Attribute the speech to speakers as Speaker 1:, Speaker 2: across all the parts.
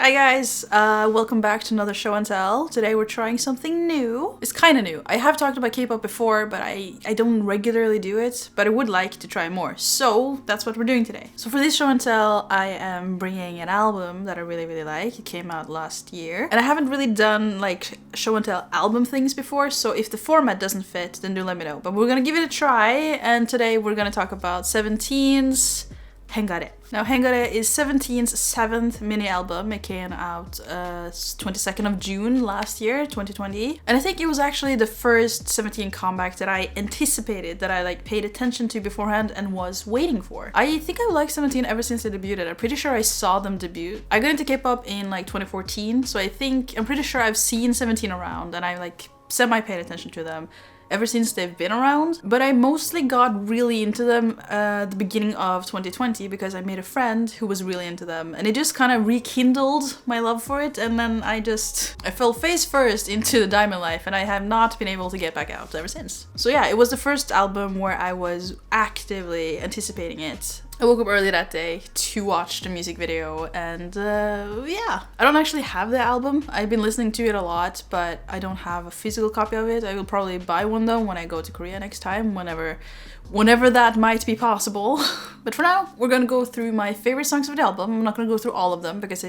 Speaker 1: Hi guys, welcome back to another show and tell. Today we're trying something new. It's kind of new. I have talked about K-pop before, but I don't regularly do it, but I would like to try more. So that's what we're doing today. So for this show and tell, I am bringing an album that I really like. It came out last year. And I haven't really done like show and tell album things before, so if the format doesn't fit, then do let me know. But we're gonna give it a try, and today we're gonna talk about 17's Heng. Now, Heng is 17's 7th mini album. It came out 22nd of June last year, 2020. And I think it was actually the first 17 comeback that I anticipated, that I like paid attention to beforehand and was waiting for. I think I've liked 17 ever since they debuted. I'm pretty sure I saw them debut. I got into K-pop in like 2014, so I'm pretty sure I've seen 17 around and I like semi-paid attention to them ever since they've been around, but I mostly got really into them at the beginning of 2020 because I made a friend who was really into them, and it just kind of rekindled my love for it, and then I fell face first into the diamond life, and I have not been able to get back out ever since. So yeah, it was the first album where I was actively anticipating it. I woke up early that day to watch the music video, and yeah. I don't actually have the album. I've been listening to it a lot, but I don't have a physical copy of it. I will probably buy one though when I go to Korea next time, whenever that might be possible. But for now, we're gonna go through my favorite songs of the album. I'm not gonna go through all of them because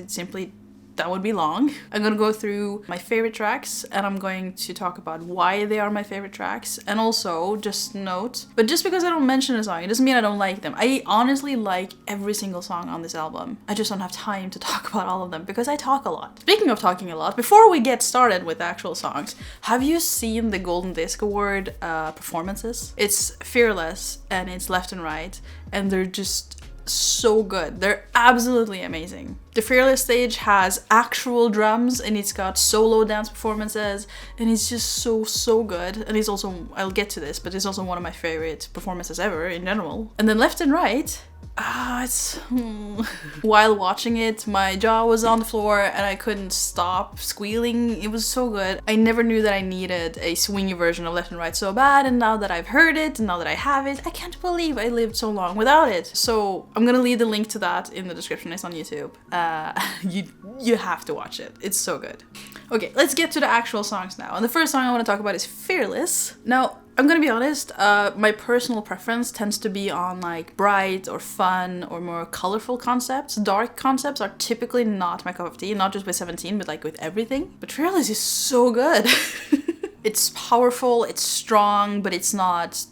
Speaker 1: that would be long. I'm gonna go through my favorite tracks, and I'm going to talk about why they are my favorite tracks, and also just note, but just because I don't mention a song, it doesn't mean I don't like them. I honestly like every single song on this album. I just don't have time to talk about all of them because I talk a lot. Speaking of talking a lot, before we get started with the actual songs, have you seen the Golden Disc Award performances? It's Fearless and it's Left and Right, and they're just so good. They're absolutely amazing. The Fearless stage has actual drums, and it's got solo dance performances, and it's just so good. And it's also, I'll get to this, but it's also one of my favorite performances ever in general. And then Left and Right, while watching it, my jaw was on the floor and I couldn't stop squealing. It was so good. I never knew that I needed a swingy version of Left and Right so bad, and now that I've heard it, and now that I have it, I can't believe I lived so long without it. So I'm gonna leave the link to that in the description. It's on YouTube. You have to watch it. It's so good. Okay, let's get to the actual songs now. And the first song I want to talk about is Fearless. Now, I'm gonna be honest, my personal preference tends to be on like bright or fun or more colorful concepts. Dark concepts are typically not my cup of tea, not just with 17, but like with everything. But Fearless is so good. It's powerful, it's strong, but it's not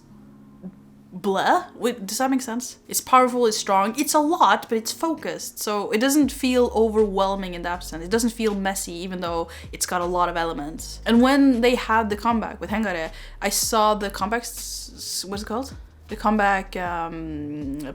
Speaker 1: blah. Wait, does that make sense? It's powerful, it's strong, it's a lot, but it's focused. So it doesn't feel overwhelming in that sense. It doesn't feel messy, even though it's got a lot of elements. And when they had the comeback with Heng, I saw the comeback, what's it called? The comeback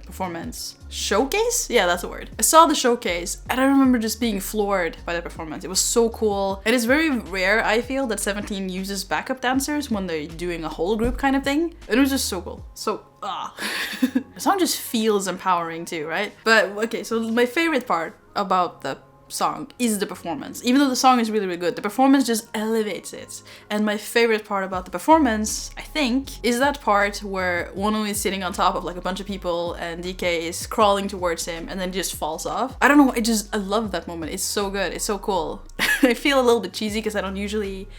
Speaker 1: performance showcase? Yeah, that's the word. I saw the showcase and I remember just being floored by the performance. It was so cool. And it's very rare, I feel, that 17 uses backup dancers when they're doing a whole group kind of thing. It was just so cool. So, The song just feels empowering too, right? But okay, so my favorite part about the song is the performance. Even though the song is really good, the performance just elevates it. And my favorite part about the performance, I think, is that part where Wonho is sitting on top of like a bunch of people and DK is crawling towards him and then just falls off. I don't know, I love that moment. It's so good, it's so cool. I feel a little bit cheesy because I don't usually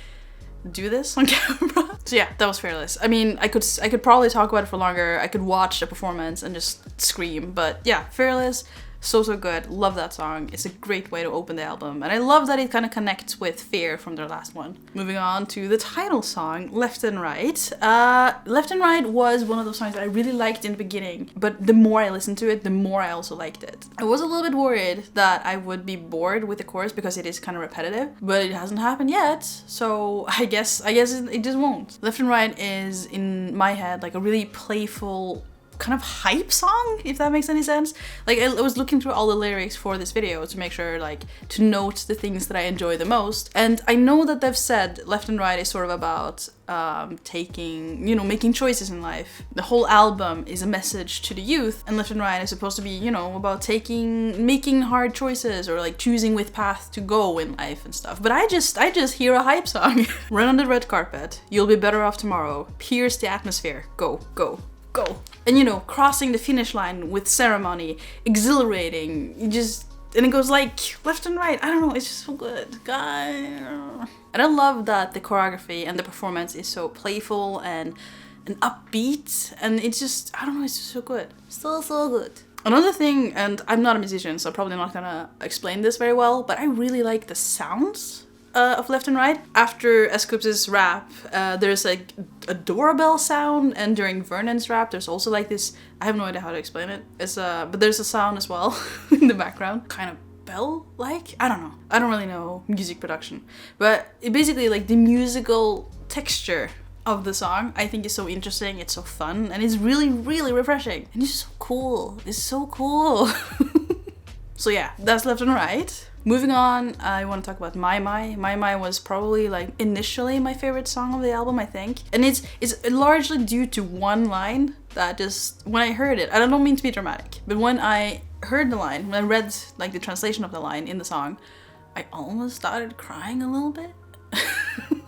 Speaker 1: do this on camera. So yeah, that was Fearless. I mean, I could probably talk about it for longer. I could watch a performance and just scream, but yeah, Fearless, so good. Love that song. It's a great way to open the album, and I love that it kind of connects with Fear from their last one. Moving on to the title song, Left and Right. Left and Right was one of those songs that I really liked in the beginning, but the more I listened to it, the more I also liked it. I was a little bit worried that I would be bored with the chorus because it is kind of repetitive, but it hasn't happened yet, so I guess it just won't. Left and Right is, in my head, like a really playful kind of hype song, if that makes any sense. Like, I was looking through all the lyrics for this video to make sure, like, to note the things that I enjoy the most. And I know that they've said Left and Right is sort of about making choices in life. The whole album is a message to the youth, and Left and Right is supposed to be, about making hard choices or like choosing which path to go in life and stuff. But I just hear a hype song. Run on the red carpet, you'll be better off tomorrow, pierce the atmosphere, go, go, go. And crossing the finish line with ceremony, exhilarating, And it goes like left and right. I don't know, it's just so good. God. And I love that the choreography and the performance is so playful and upbeat. And it's just, I don't know, it's just so good. So good. Another thing, and I'm not a musician, so I'm probably not gonna explain this very well, but I really like the sounds of Left and Right. After Eclipse's rap, there's like a doorbell sound, and during Vernon's rap, there's also like this, I have no idea how to explain it. But there's a sound as well in the background, kind of bell-like? I don't know. I don't really know music production. But it basically, like, the musical texture of the song I think is so interesting, it's so fun, and it's really, really refreshing. And it's so cool. It's so cool. So yeah, that's Left and Right. Moving on, I want to talk about My My. My My was probably like initially my favorite song of the album, I think. And it's largely due to one line that just, when I heard it, I don't mean to be dramatic, but when I heard the line, when I read like the translation of the line in the song, I almost started crying a little bit.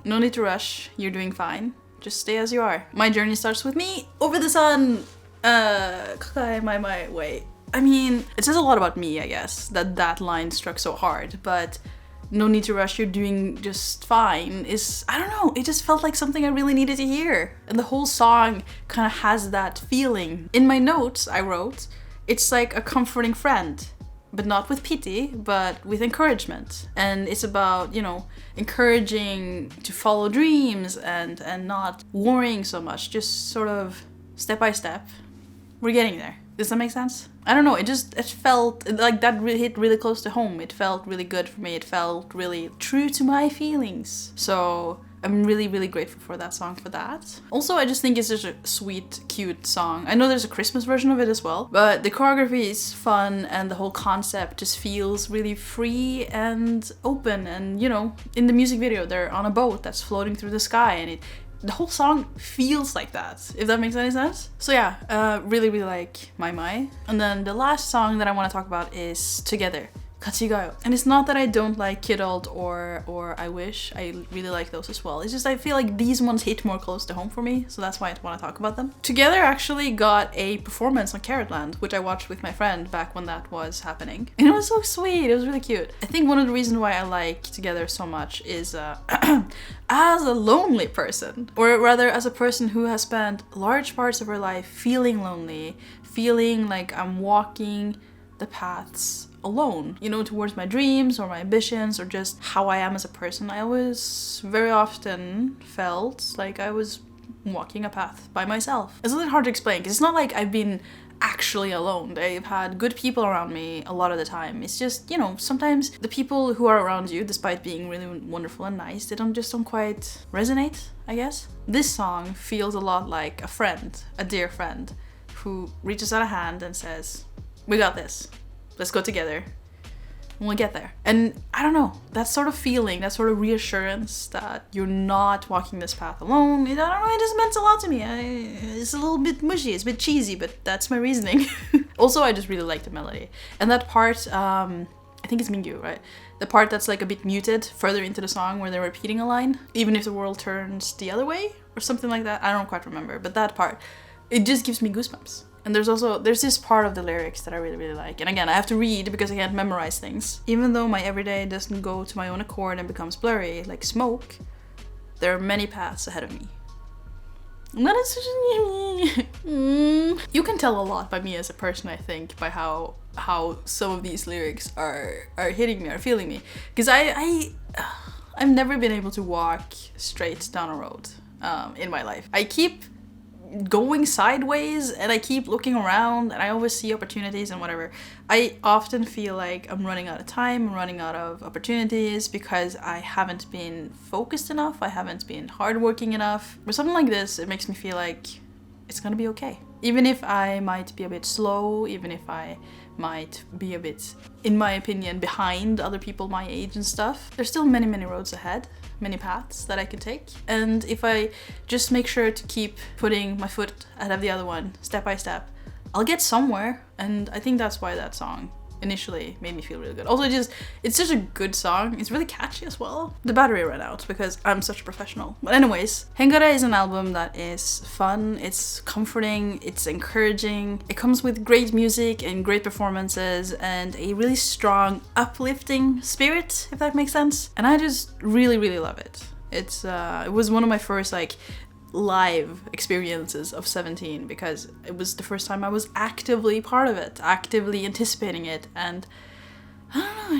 Speaker 1: No need to rush, you're doing fine. Just stay as you are. My journey starts with me over the sun. My way. I mean, it says a lot about me, I guess, that line struck so hard, but no need to rush, you're doing just fine is, I don't know, it just felt like something I really needed to hear. And the whole song kind of has that feeling. In my notes I wrote, it's like a comforting friend, but not with pity, but with encouragement. And it's about, you know, encouraging to follow dreams and not worrying so much, just sort of step by step. We're getting there. Does that make sense? I don't know, it felt like that really hit really close to home. It felt really good for me. It felt really true to my feelings. So I'm really, really grateful for that song for that. Also, I just think it's such a sweet, cute song. I know there's a Christmas version of it as well, but the choreography is fun and the whole concept just feels really free and open. And, you know, in the music video, they're on a boat that's floating through the sky, and the whole song feels like that, if that makes any sense. So yeah, really, really like My My. And then the last song that I want to talk about is Together. 가치가요. And it's not that I don't like Kidult or I Wish. I really like those as well. It's just I feel like these ones hit more close to home for me, so that's why I want to talk about them. Together actually got a performance on Carrotland, which I watched with my friend back when that was happening. And it was so sweet, it was really cute. I think one of the reasons why I like Together so much is as a lonely person, or rather as a person who has spent large parts of her life feeling lonely, feeling like I'm walking the paths alone, you know, towards my dreams or my ambitions or just how I am as a person. I always very often felt like I was walking a path by myself. It's a little hard to explain because it's not like I've been actually alone. I've had good people around me a lot of the time. It's just, you know, sometimes the people who are around you, despite being really wonderful and nice, they don't quite resonate, I guess. This song feels a lot like a friend, a dear friend, who reaches out a hand and says, "We got this. Let's go together, and we'll get there." And I don't know, that sort of feeling, that sort of reassurance that you're not walking this path alone, I don't know, it just meant a lot to me. It's a little bit mushy, it's a bit cheesy, but that's my reasoning. Also, I just really like the melody. And that part, I think it's Mingyu, right? The part that's like a bit muted further into the song where they're repeating a line, even if the world turns the other way, or something like that. I don't quite remember, but that part, it just gives me goosebumps. And there's this part of the lyrics that I really, really like. And again, I have to read because I can't memorize things. Even though my everyday doesn't go to my own accord and becomes blurry like smoke, there are many paths ahead of me. And that is such a... You can tell a lot by me as a person, I think, by how some of these lyrics are hitting me, are feeling me. Because I've never been able to walk straight down a road in my life. I keep going sideways and I keep looking around and I always see opportunities and whatever. I often feel like I'm running out of time, I'm running out of opportunities because I haven't been focused enough, I haven't been hardworking enough. With something like this, it makes me feel like it's gonna be okay. Even if I might be a bit slow, even if I might be a bit, in my opinion, behind other people my age and stuff, there's still many, many roads ahead, many paths that I can take. And if I just make sure to keep putting my foot ahead of the other one, step by step, I'll get somewhere. And I think that's why that song initially made me feel really good. Also, it's such a good song. It's really catchy as well. The battery ran out because I'm such a professional. But anyways, Heng is an album that is fun, it's comforting, it's encouraging. It comes with great music and great performances and a really strong, uplifting spirit, if that makes sense. And I just really, really love it. It was one of my first like live experiences of 17 because it was the first time I was actively part of it, actively anticipating it, and I don't know,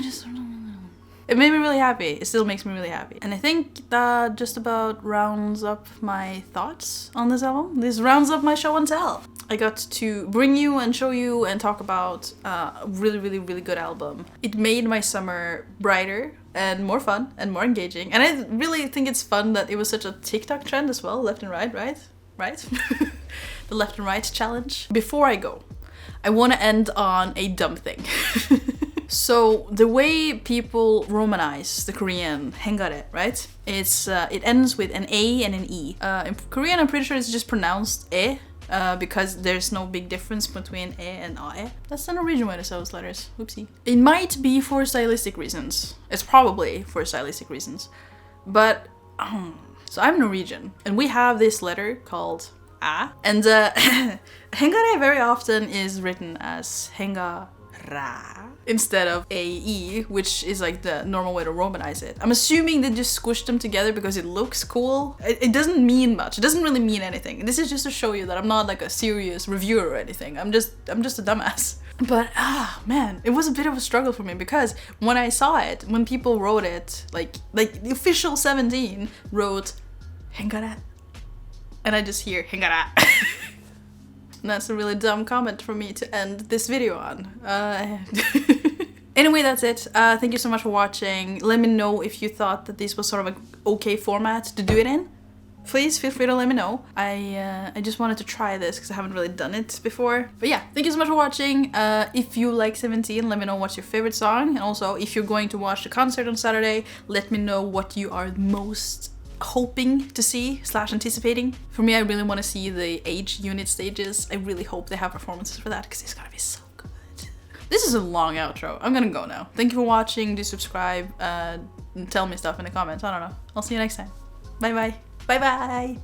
Speaker 1: it made me really happy. It still makes me really happy. And I think that just about rounds up my thoughts on this album. This rounds up my show and tell. I got to bring you and show you and talk about a really, really, really good album. It made my summer brighter and more fun and more engaging. And I really think it's fun that it was such a TikTok trend as well, left and right? The left and right challenge. Before I go, I want to end on a dumb thing. So the way people romanize the Korean Hengare, right? It ends with an A and an E. In Korean, I'm pretty sure it's just pronounced E. Because there's no big difference between E and AE. That's the Norwegian way to say those letters. Oopsie. It might be for stylistic reasons. It's probably for stylistic reasons. But, so I'm Norwegian, and we have this letter called A. And Hengare very often is written as Hengara instead of AE, which is like the normal way to romanize it. I'm assuming they just squished them together because it looks cool. It doesn't mean much. It doesn't really mean anything. This is just to show you that I'm not like a serious reviewer or anything. I'm just a dumbass. But man, it was a bit of a struggle for me because when I saw it, when people wrote it, like the official 17 wrote Hengara, and I just hear Hengara. And that's a really dumb comment for me to end this video on. Anyway, that's it. Thank you so much for watching. Let me know if you thought that this was sort of an okay format to do it in. Please feel free to let me know. I just wanted to try this because I haven't really done it before. But yeah, thank you so much for watching. If you like 17, let me know what's your favorite song. And also, if you're going to watch the concert on Saturday, let me know what you are most hoping to see / anticipating. For me, I really want to see the age unit stages. I really hope they have performances for that because it's gonna be so good. This is a long outro. I'm gonna go now. Thank you for watching. Do subscribe. And tell me stuff in the comments. I don't know. I'll see you next time. Bye bye. Bye bye.